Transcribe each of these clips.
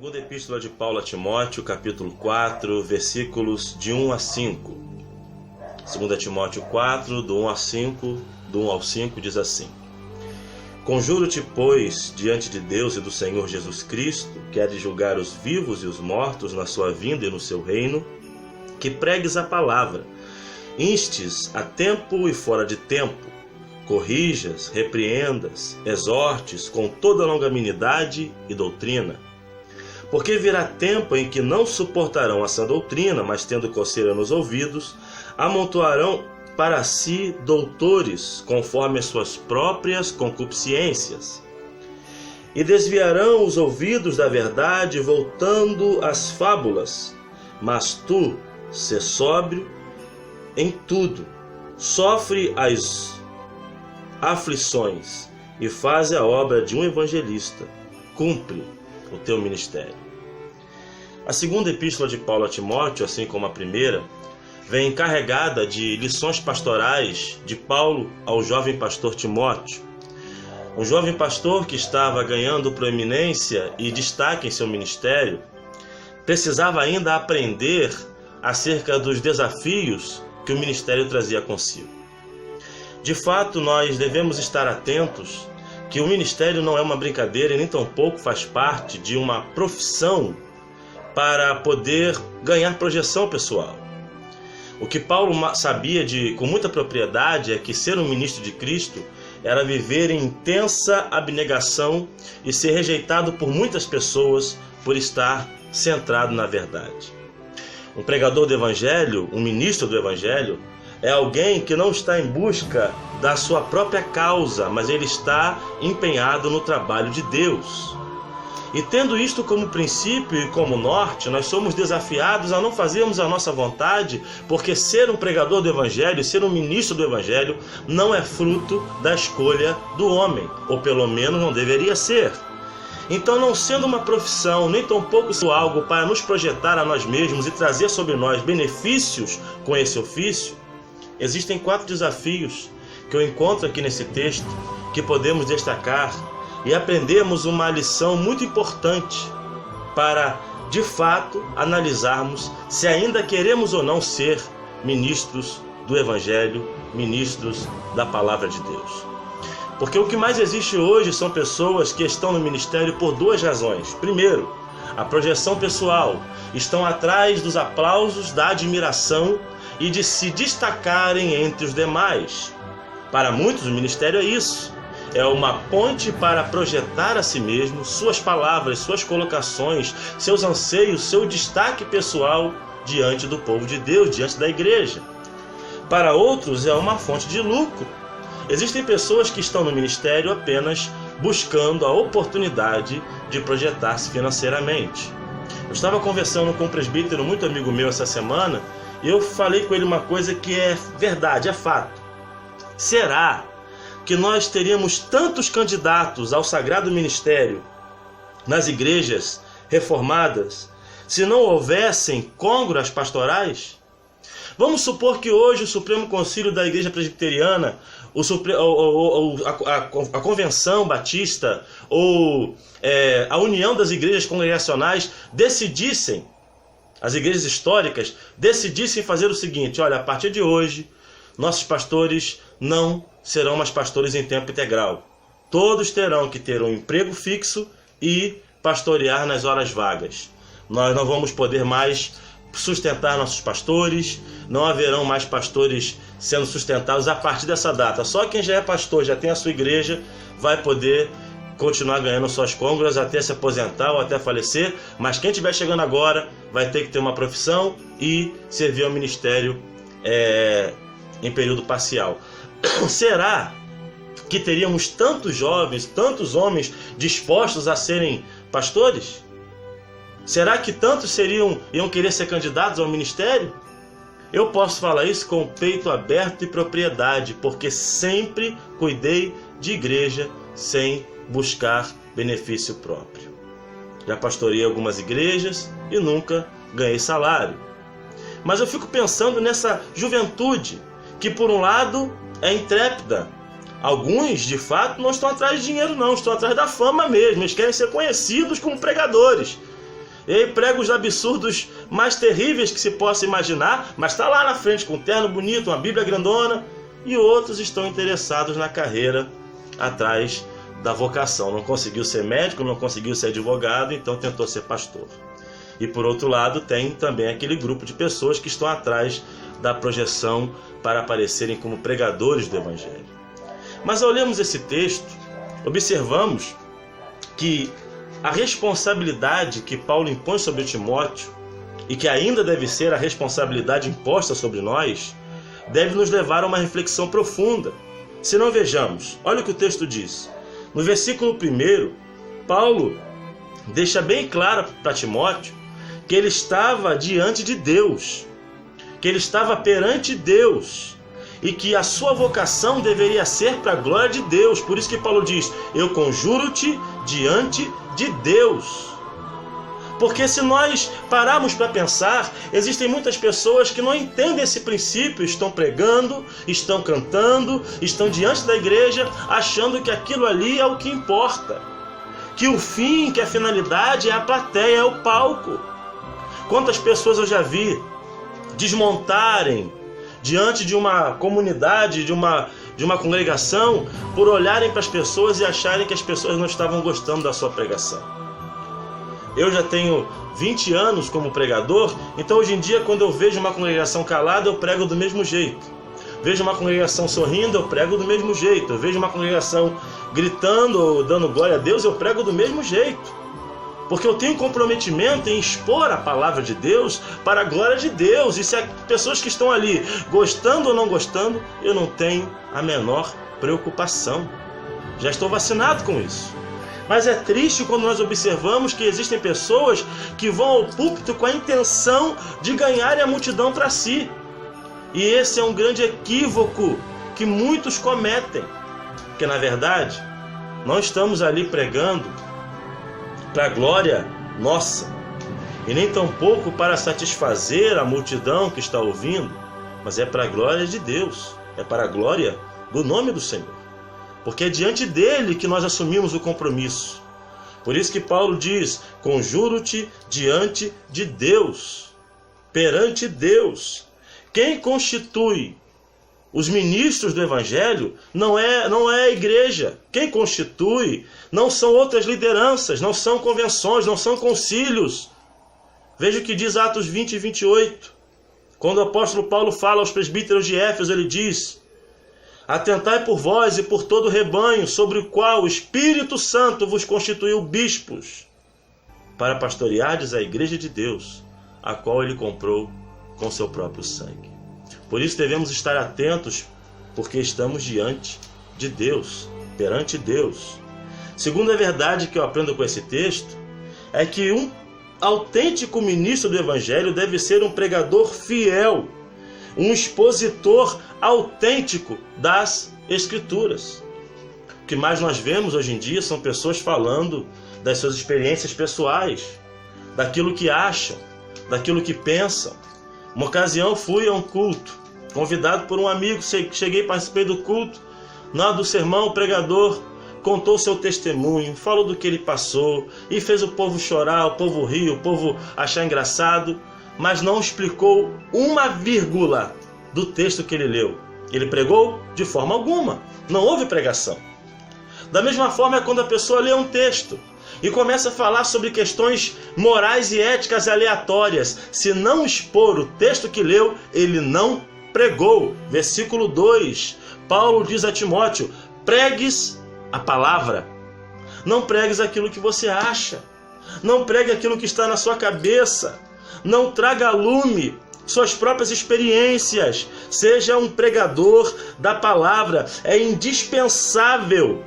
Segunda Epístola de Paulo a Timóteo, capítulo 4, versículos de 1 a 5. 2 Timóteo 4, do 1 a 5, do 1 ao 5, diz assim: Conjuro-te, pois, diante de Deus e do Senhor Jesus Cristo, que há de julgar os vivos e os mortos na sua vinda e no seu reino, que pregues a palavra, instes a tempo e fora de tempo, corrijas, repreendas, exortes com toda longanimidade e doutrina. Porque virá tempo em que não suportarão essa doutrina, mas tendo coceira nos ouvidos, amontoarão para si doutores, conforme as suas próprias concupiscências. E desviarão os ouvidos da verdade, voltando às fábulas. Mas tu, sê sóbrio em tudo, sofre as aflições e faz a obra de um evangelista, cumpre o teu ministério. A segunda epístola de Paulo a Timóteo, assim como a primeira, vem carregada de lições pastorais de Paulo ao jovem pastor Timóteo. Um jovem pastor que estava ganhando proeminência e destaque em seu ministério, precisava ainda aprender acerca dos desafios que o ministério trazia consigo. De fato, nós devemos estar atentos que o ministério não é uma brincadeira e nem tampouco faz parte de uma profissão para poder ganhar projeção pessoal. O que Paulo sabia com muita propriedade é que ser um ministro de Cristo era viver em intensa abnegação e ser rejeitado por muitas pessoas por estar centrado na verdade. Um pregador do Evangelho, um ministro do Evangelho, é alguém que não está em busca da sua própria causa, mas ele está empenhado no trabalho de Deus. E tendo isto como princípio e como norte, nós somos desafiados a não fazermos a nossa vontade, porque ser um pregador do Evangelho, ser um ministro do Evangelho, não é fruto da escolha do homem, ou pelo menos não deveria ser. Então, não sendo uma profissão, nem tampouco algo para nos projetar a nós mesmos e trazer sobre nós benefícios com esse ofício, existem 4 desafios que eu encontro aqui nesse texto que podemos destacar e aprendemos uma lição muito importante para, de fato, analisarmos se ainda queremos ou não ser ministros do Evangelho, ministros da Palavra de Deus. Porque o que mais existe hoje são pessoas que estão no ministério por 2 razões. Primeiro, a projeção pessoal. Estão atrás dos aplausos, da admiração e de se destacarem entre os demais. Para muitos, o ministério é isso. É uma ponte para projetar a si mesmo, suas palavras, suas colocações, seus anseios, seu destaque pessoal diante do povo de Deus, diante da igreja. Para outros, é uma fonte de lucro. Existem pessoas que estão no ministério apenas buscando a oportunidade de projetar-se financeiramente. Eu estava conversando com um presbítero muito amigo meu essa semana e eu falei com ele uma coisa que é verdade, é fato. Será que nós teríamos tantos candidatos ao sagrado ministério nas igrejas reformadas se não houvessem côngruas pastorais? Vamos supor que hoje o Supremo Concílio da Igreja Presbiteriana, a Convenção Batista ou a União das Igrejas Congregacionais decidissem, as igrejas históricas decidissem fazer o seguinte: olha, a partir de hoje, nossos pastores não serão mais pastores em tempo integral. Todos terão que ter um emprego fixo e pastorear nas horas vagas. Nós não vamos poder mais sustentar nossos pastores, não haverão mais pastores sendo sustentados a partir dessa data. Só quem já é pastor, já tem a sua igreja, vai poder continuar ganhando suas côngruas até se aposentar ou até falecer, mas quem estiver chegando agora vai ter que ter uma profissão e servir ao ministério em período parcial. Será que teríamos tantos jovens, tantos homens dispostos a serem pastores? Será que tantos iam querer ser candidatos ao ministério? Eu posso falar isso com o peito aberto e propriedade, porque sempre cuidei de igreja sem buscar benefício próprio. Já pastoreei algumas igrejas e nunca ganhei salário. Mas eu fico pensando nessa juventude que, por um lado, é intrépida. Alguns, de fato, não estão atrás de dinheiro, não. Estão atrás da fama mesmo. Eles querem ser conhecidos como pregadores. Ele prega os absurdos mais terríveis que se possa imaginar, mas está lá na frente com um terno bonito, uma Bíblia grandona, e outros estão interessados na carreira atrás da vocação. Não conseguiu ser médico, não conseguiu ser advogado, então tentou ser pastor. E por outro lado, tem também aquele grupo de pessoas que estão atrás da projeção para aparecerem como pregadores do Evangelho. Mas ao lermos esse texto, observamos que a responsabilidade que Paulo impõe sobre Timóteo, e que ainda deve ser a responsabilidade imposta sobre nós, deve nos levar a uma reflexão profunda. Se não, vejamos, olha o que o texto diz. No versículo 1, Paulo deixa bem claro para Timóteo que ele estava diante de Deus, que ele estava perante Deus, e que a sua vocação deveria ser para a glória de Deus. Por isso que Paulo diz: eu conjuro-te diante de Deus. Porque se nós pararmos para pensar, existem muitas pessoas que não entendem esse princípio, estão pregando, estão cantando, estão diante da igreja, achando que aquilo ali é o que importa, que o fim, que a finalidade é a plateia, é o palco. Quantas pessoas eu já vi desmontarem diante de uma comunidade, de uma congregação, por olharem para as pessoas e acharem que as pessoas não estavam gostando da sua pregação. Eu já tenho 20 anos como pregador, então hoje em dia, quando eu vejo uma congregação calada, eu prego do mesmo jeito. Vejo uma congregação sorrindo, eu prego do mesmo jeito. Eu vejo uma congregação gritando ou dando glória a Deus, eu prego do mesmo jeito. Porque eu tenho comprometimento em expor a palavra de Deus para a glória de Deus. E se as pessoas que estão ali, gostando ou não gostando, eu não tenho a menor preocupação. Já estou vacinado com isso. Mas é triste quando nós observamos que existem pessoas que vão ao púlpito com a intenção de ganharem a multidão para si. E esse é um grande equívoco que muitos cometem. Porque na verdade, não estamos ali pregando para a glória nossa, e nem tampouco para satisfazer a multidão que está ouvindo, mas é para a glória de Deus, é para a glória do nome do Senhor, porque é diante dele que nós assumimos o compromisso. Por isso que Paulo diz: conjuro-te diante de Deus, perante Deus. Quem constitui os ministros do Evangelho não é a igreja. Quem constitui não são outras lideranças, não são convenções, não são concílios. Veja o que diz Atos 20 e 28. Quando o apóstolo Paulo fala aos presbíteros de Éfeso, ele diz: atentai por vós e por todo o rebanho, sobre o qual o Espírito Santo vos constituiu bispos, para pastoreardes a igreja de Deus, a qual ele comprou com seu próprio sangue. Por isso devemos estar atentos, porque estamos diante de Deus, perante Deus. Segunda verdade que eu aprendo com esse texto é que um autêntico ministro do Evangelho deve ser um pregador fiel, um expositor autêntico das Escrituras. O que mais nós vemos hoje em dia são pessoas falando das suas experiências pessoais, daquilo que acham, daquilo que pensam. Uma ocasião fui a um culto, convidado por um amigo, cheguei e participei do culto. Na hora do sermão, o pregador contou seu testemunho, falou do que ele passou e fez o povo chorar, o povo rir, o povo achar engraçado, mas não explicou uma vírgula do texto que ele leu. Ele pregou de forma alguma, não houve pregação. Da mesma forma é quando a pessoa lê um texto e começa a falar sobre questões morais e éticas aleatórias. Se não expor o texto que leu, ele não pregou. Versículo 2, Paulo diz a Timóteo: pregues a palavra. Não pregues aquilo que você acha. Não pregue aquilo que está na sua cabeça. Não traga a lume suas próprias experiências. Seja um pregador da palavra. É indispensável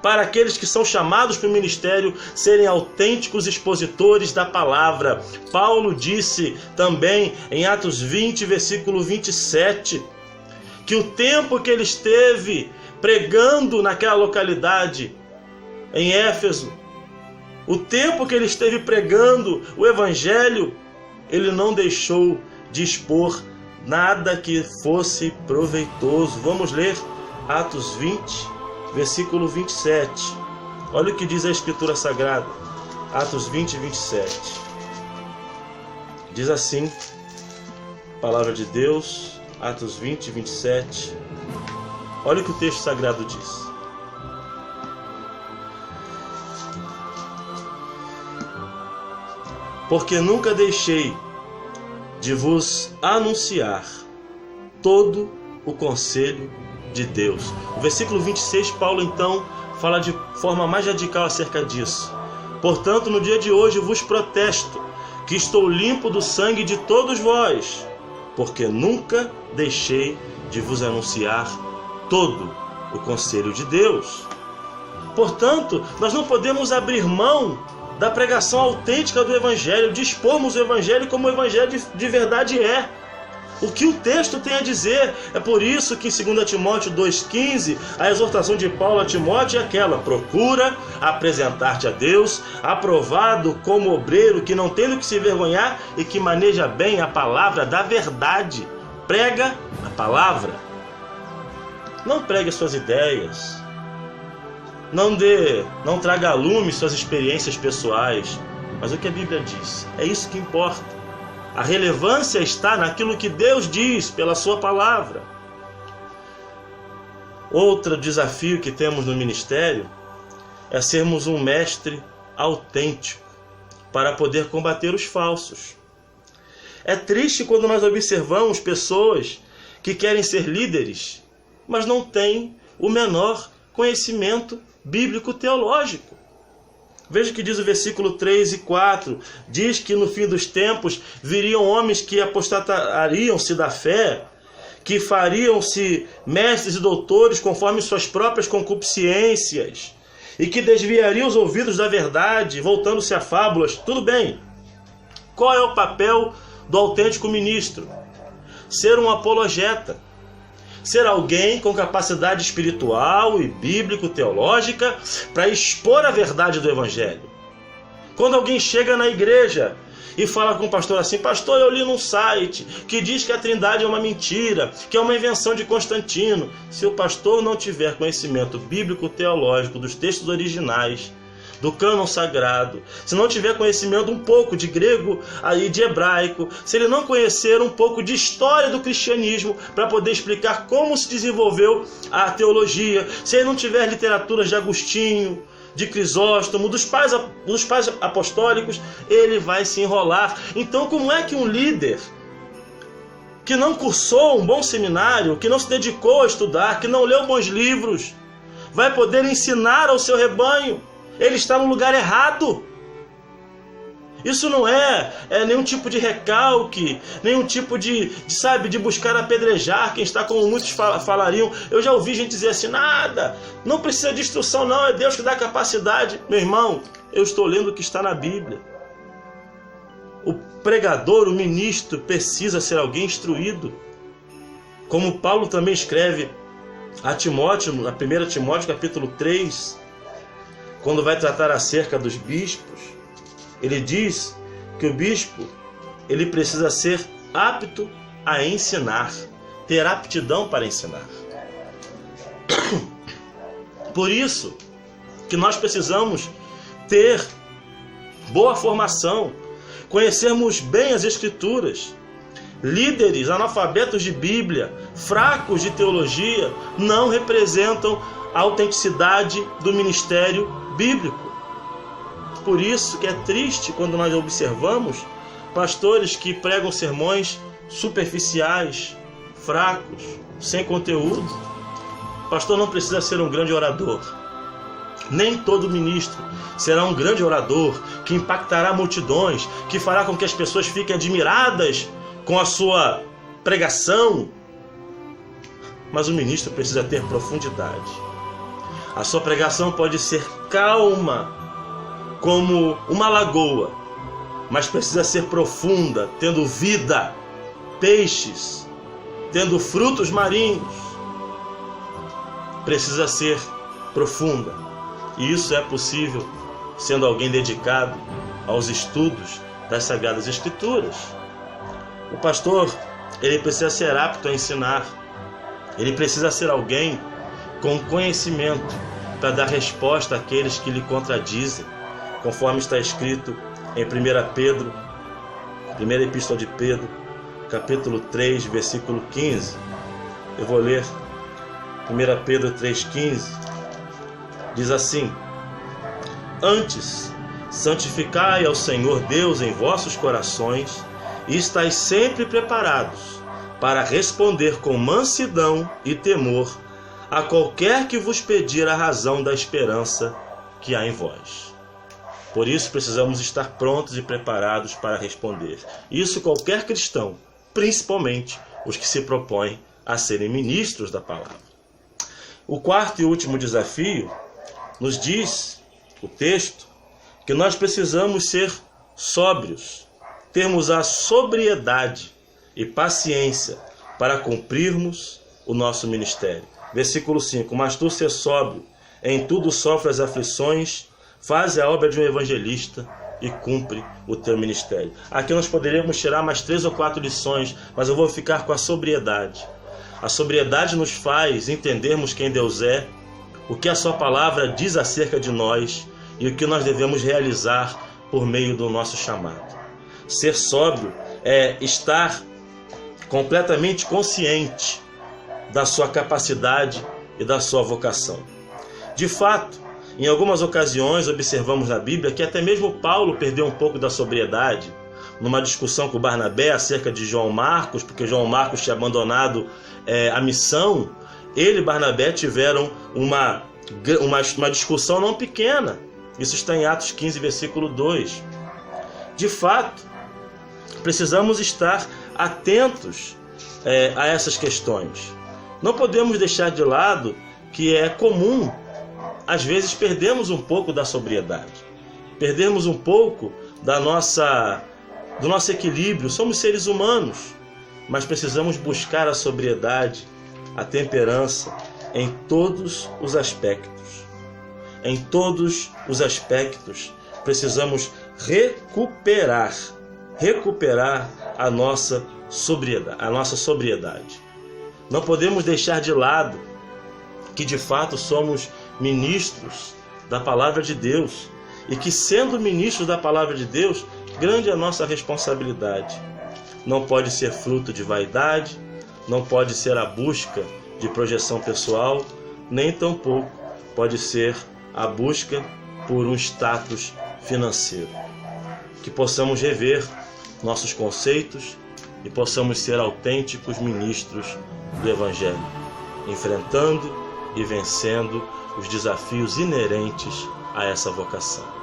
para aqueles que são chamados para o ministério serem autênticos expositores da palavra. Paulo disse também em Atos 20, versículo 27, que o tempo que ele esteve pregando naquela localidade, em Éfeso, o tempo que ele esteve pregando o Evangelho, ele não deixou de expor nada que fosse proveitoso. Vamos ler Atos 20, versículo 27. Olha o que diz a Escritura Sagrada. Atos 20 e 27. Diz assim, palavra de Deus, Atos 20 e 27. Olha o que o texto sagrado diz. Porque nunca deixei de vos anunciar todo o conselho de Deus. No versículo 26, Paulo então fala de forma mais radical acerca disso. Portanto, no dia de hoje vos protesto que estou limpo do sangue de todos vós, porque nunca deixei de vos anunciar todo o conselho de Deus. Portanto, nós não podemos abrir mão da pregação autêntica do Evangelho, de expormos o Evangelho como o Evangelho de verdade é. O que o texto tem a dizer. É por isso que em 2 Timóteo 2,15, a exortação de Paulo a Timóteo é aquela: procura apresentar-te a Deus, aprovado como obreiro, que não tem do que se envergonhar e que maneja bem a palavra da verdade. Prega a palavra. Não pregue suas ideias. Não traga à lume suas experiências pessoais, mas o que a Bíblia diz. É isso que importa. A relevância está naquilo que Deus diz pela sua palavra. Outro desafio que temos no ministério é sermos um mestre autêntico para poder combater os falsos. É triste quando nós observamos pessoas que querem ser líderes, mas não têm o menor conhecimento bíblico-teológico. Veja o que diz o versículo 3 e 4. Diz que no fim dos tempos viriam homens que apostatariam-se da fé, que fariam-se mestres e doutores conforme suas próprias concupiscências, e que desviariam os ouvidos da verdade, voltando-se a fábulas. Tudo bem. Qual é o papel do autêntico ministro? Ser um apologeta. Ser alguém com capacidade espiritual e bíblico-teológica para expor a verdade do Evangelho. Quando alguém chega na igreja e fala com o pastor assim: pastor, eu li num site que diz que a Trindade é uma mentira, que é uma invenção de Constantino. Se o pastor não tiver conhecimento bíblico-teológico dos textos originais, do cânon sagrado, se não tiver conhecimento um pouco de grego e de hebraico, se ele não conhecer um pouco de história do cristianismo para poder explicar como se desenvolveu a teologia, se ele não tiver literaturas de Agostinho, de Crisóstomo, dos pais apostólicos, ele vai se enrolar. Então, como é que um líder que não cursou um bom seminário, que não se dedicou a estudar, que não leu bons livros, vai poder ensinar ao seu rebanho? Ele está no lugar errado. Isso não é nenhum tipo de recalque, nenhum tipo de buscar apedrejar quem está, como muitos falariam. Eu já ouvi gente dizer assim: nada, não precisa de instrução não, é Deus que dá capacidade. Meu irmão, eu estou lendo o que está na Bíblia. O pregador, o ministro, precisa ser alguém instruído. Como Paulo também escreve a Timóteo, na 1 Timóteo capítulo 3, quando vai tratar acerca dos bispos, ele diz que o bispo ele precisa ser apto a ensinar, ter aptidão para ensinar. Por isso que nós precisamos ter boa formação, conhecermos bem as Escrituras. Líderes analfabetos de Bíblia, fracos de teologia, não representam a autenticidade do ministério bíblico. Por isso que é triste quando nós observamos pastores que pregam sermões superficiais, fracos, sem conteúdo. O pastor não precisa ser um grande orador. Nem todo ministro será um grande orador que impactará multidões, que fará com que as pessoas fiquem admiradas com a sua pregação. Mas o ministro precisa ter profundidade. A sua pregação pode ser calma, como uma lagoa, mas precisa ser profunda, tendo vida, peixes, tendo frutos marinhos. Precisa ser profunda. E isso é possível sendo alguém dedicado aos estudos das Sagradas Escrituras. O pastor, ele precisa ser apto a ensinar. Ele precisa ser alguém com conhecimento para dar resposta àqueles que lhe contradizem. conforme está escrito em 1 Pedro, primeira epístola de Pedro, capítulo 3, versículo 15. Eu vou ler 1 Pedro 3,15. Diz assim: Antes, santificai ao Senhor Deus em vossos corações, e estais sempre preparados para responder com mansidão e temor a qualquer que vos pedir a razão da esperança que há em vós. Por isso precisamos estar prontos e preparados para responder. Isso qualquer cristão, principalmente os que se propõem a serem ministros da palavra. O quarto e último desafio nos diz o texto que nós precisamos ser sóbrios, termos a sobriedade e paciência para cumprirmos o nosso ministério. Versículo 5: Mas tu ser sóbrio, em tudo sofre as aflições, faze a obra de um evangelista e cumpre o teu ministério. Aqui nós poderíamos tirar mais 3 ou 4 lições, mas eu vou ficar com a sobriedade. A sobriedade nos faz entendermos quem Deus é, o que a sua palavra diz acerca de nós e o que nós devemos realizar por meio do nosso chamado. Ser sóbrio é estar completamente consciente da sua capacidade e da sua vocação. De fato, em algumas ocasiões observamos na Bíblia que até mesmo Paulo perdeu um pouco da sobriedade numa discussão com Barnabé acerca de João Marcos, porque João Marcos tinha abandonado a missão. Ele e Barnabé tiveram uma discussão não pequena. Isso está em Atos 15, versículo 2. De fato, precisamos estar atentos a essas questões. Não podemos deixar de lado que é comum, às vezes, perdermos um pouco da sobriedade, perdermos um pouco do nosso equilíbrio. Somos seres humanos, mas precisamos buscar a sobriedade, a temperança em todos os aspectos. Em todos os aspectos, precisamos recuperar a nossa sobriedade. Não podemos deixar de lado que de fato somos ministros da palavra de Deus e que, sendo ministros da palavra de Deus, grande é a nossa responsabilidade. Não pode ser fruto de vaidade, não pode ser a busca de projeção pessoal, nem tampouco pode ser a busca por um status financeiro. Que possamos rever nossos conceitos e possamos ser autênticos ministros do Evangelho, enfrentando e vencendo os desafios inerentes a essa vocação.